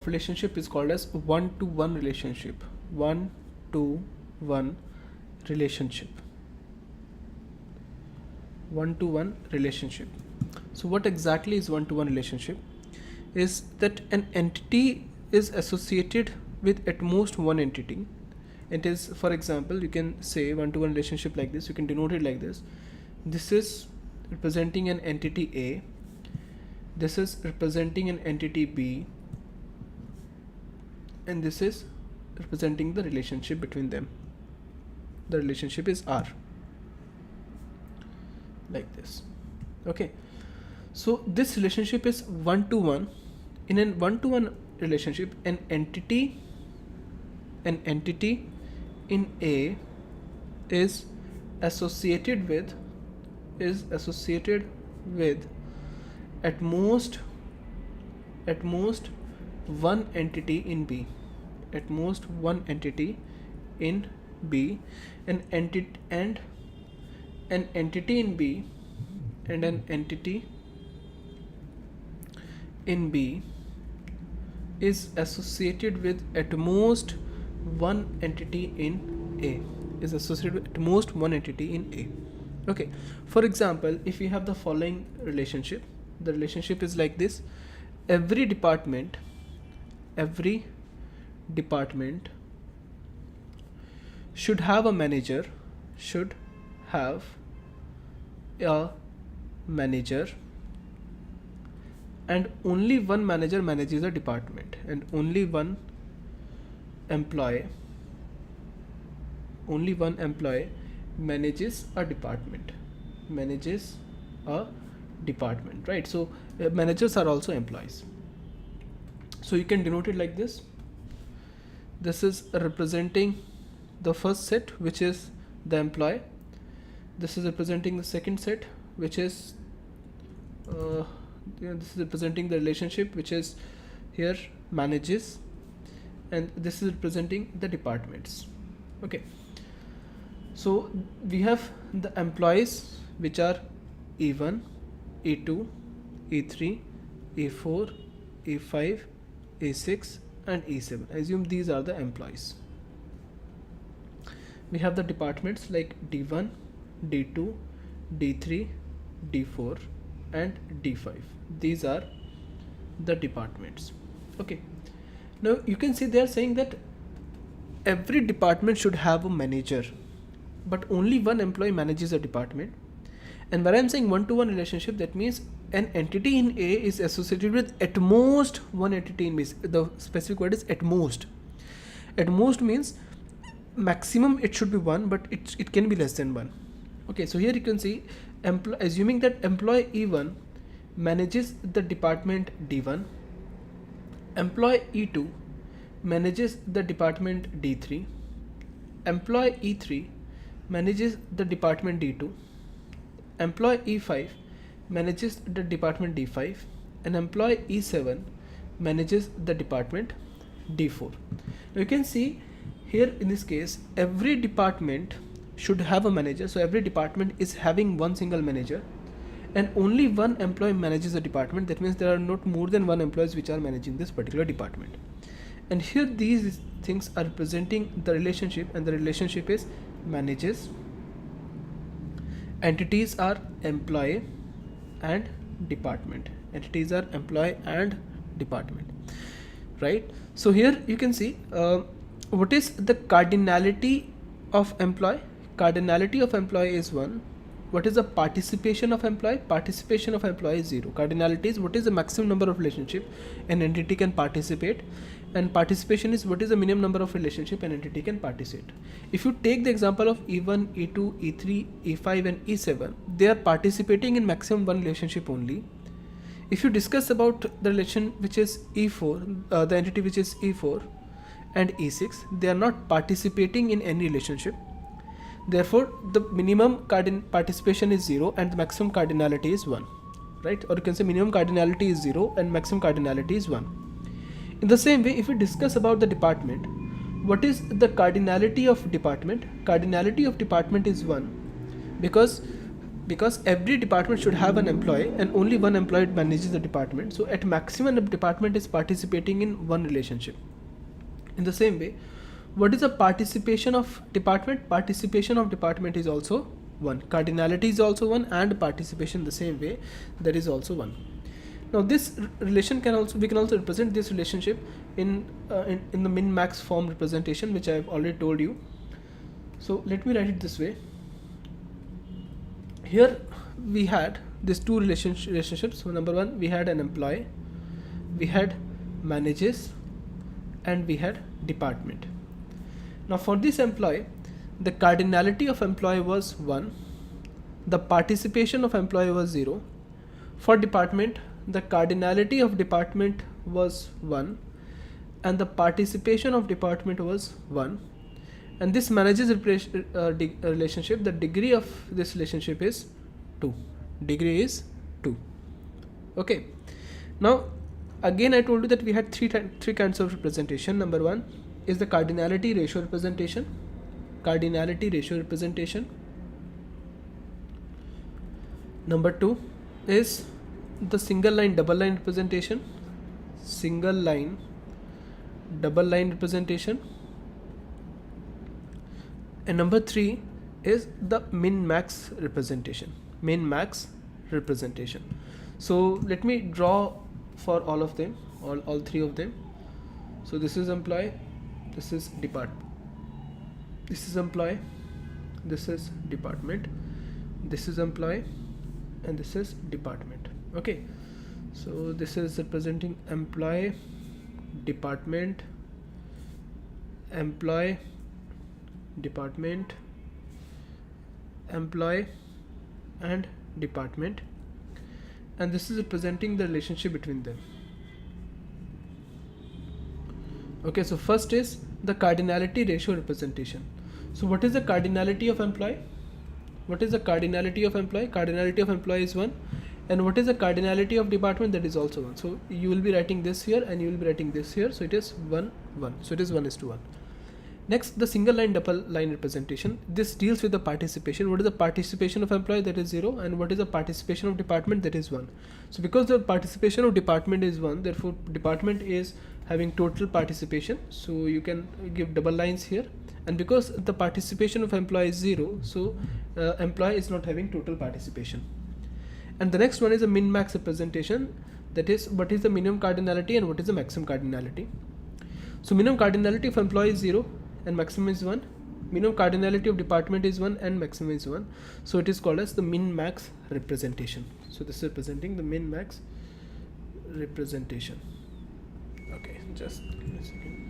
relationship is called as one-to-one relationship. One-to-one relationship. One-to-one relationship. So what exactly is one-to-one relationship? Is that an entity is associated with at most one entity. It is, for example, you can say one-to-one relationship like this. You can denote it like this. This is representing an entity A. This is representing an entity B. And this is representing the relationship between them. The relationship is R. Like this. Okay. So this relationship is one-to-one. In a one-to-one relationship, an entity in A is associated with at most one entity in B. At most one entity in B. An entity in B and an entity in B is associated with at most one entity in A. Is associated with at most one entity in A. Okay. For example, if we have the following relationship, the relationship is like this. Every department should have a manager. And only one manager manages a department, and only one employee manages a department, right? So managers are also employees. So you can denote it like this. This is representing the first set, which is the employee. This is representing the second set, which is this is representing the relationship, which is here manages, and this is representing the departments. Okay. So we have the employees, which are E1, E2, E3, E4, E5, E6 and E7. I assume these are the employees. We have the departments like D1, D2, D3, D4 and D5. These are the departments. Okay. Now you can see they are saying that every department should have a manager, but only one employee manages a department. And when I'm saying one-to-one relationship, that means an entity in A is associated with at most one entity in B. The specific word is at most. At most means maximum it should be one, but it can be less than one. Okay, so here you can see assuming that employee E1 manages the department D1, employee E2 manages the department D3, employee E3 manages the department D2, employee E5 manages the department D5, and employee E7 manages the department D4. Now you can see here in this case every department should have a manager, so every department is having one single manager, and only one employee manages a department. That means there are not more than one employees which are managing this particular department. And here these things are representing the relationship, and the relationship is manages. Entities are employee and department. Entities are employee and department, right? So here you can see what is the cardinality of employee. Cardinality of employee is 1. What is the participation of employee? Participation of employee is 0. Cardinality is what is the maximum number of relationship an entity can participate, and participation is what is the minimum number of relationship an entity can participate. If you take the example of E1, E2, E3, E5 and E7, they are participating in maximum one relationship only. If you discuss about the relation which is E4, the entity which is E4 and E6, they are not participating in any relationship. Therefore, the minimum participation is 0 and the maximum cardinality is 1, right? Or you can say minimum cardinality is 0 and maximum cardinality is 1. In the same way, if we discuss about the department, what is the cardinality of department? Cardinality of department is 1 because because every department should have an employee and only one employee manages the department. So at maximum, the department is participating in one relationship. In the same way, what is the participation of department? Participation of department is also 1. Cardinality is also 1, and participation the same way, that is also 1. Now this relation we can also represent this relationship in the min-max form representation, which I have already told you. So let me write it this way. Here we had these two relationships. So number 1, we had an employee, we had manages, and we had department. Now for this employee, the cardinality of employee was 1, the participation of employee was 0. For department, the cardinality of department was 1 and the participation of department was 1. And this manages relationship, the degree of this relationship is 2. Degree is 2. Okay. Now again I told you that we had three kinds of representation. Number 1 is the cardinality ratio representation. Cardinality ratio representation. Number 2 is the single line double line representation. Single line double line representation. And number 3 is the min-max representation. Min-max representation. So let me draw for all of them, all three of them. So this is employee, this is department, this is employee, this is department, this is employee, and this is department. Okay, so this is representing employee, department, employee, department, employee, and department, and this is representing the relationship between them. Okay, so first is the cardinality ratio representation. So what is the cardinality of employee? What is the cardinality of employee? Cardinality of employee is 1. And what is the cardinality of department? That is also 1. So you will be writing this here and you will be writing this here. So it is 1, 1. So it is 1:1. Next, the single line double line representation. This deals with the participation. What is the participation of employee? That is 0. And what is the participation of department? That is 1. So because the participation of department is 1, therefore department is having total participation. So you can give double lines here. And because the participation of employee is 0, so employee is not having total participation. And the next one is a min-max representation. That is, what is the minimum cardinality and what is the maximum cardinality. So minimum cardinality of employee is 0 and maximum is 1. Minimum cardinality of department is 1 and maximum is 1. So it is called as the min-max representation. So this is representing the min-max representation. Okay, just give me a second.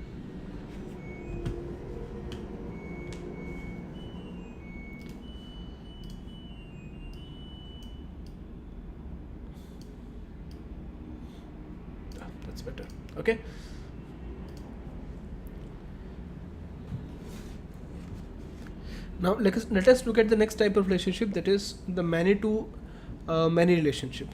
That's better. Okay. Now let us look at the next type of relationship, that is the many to many relationship.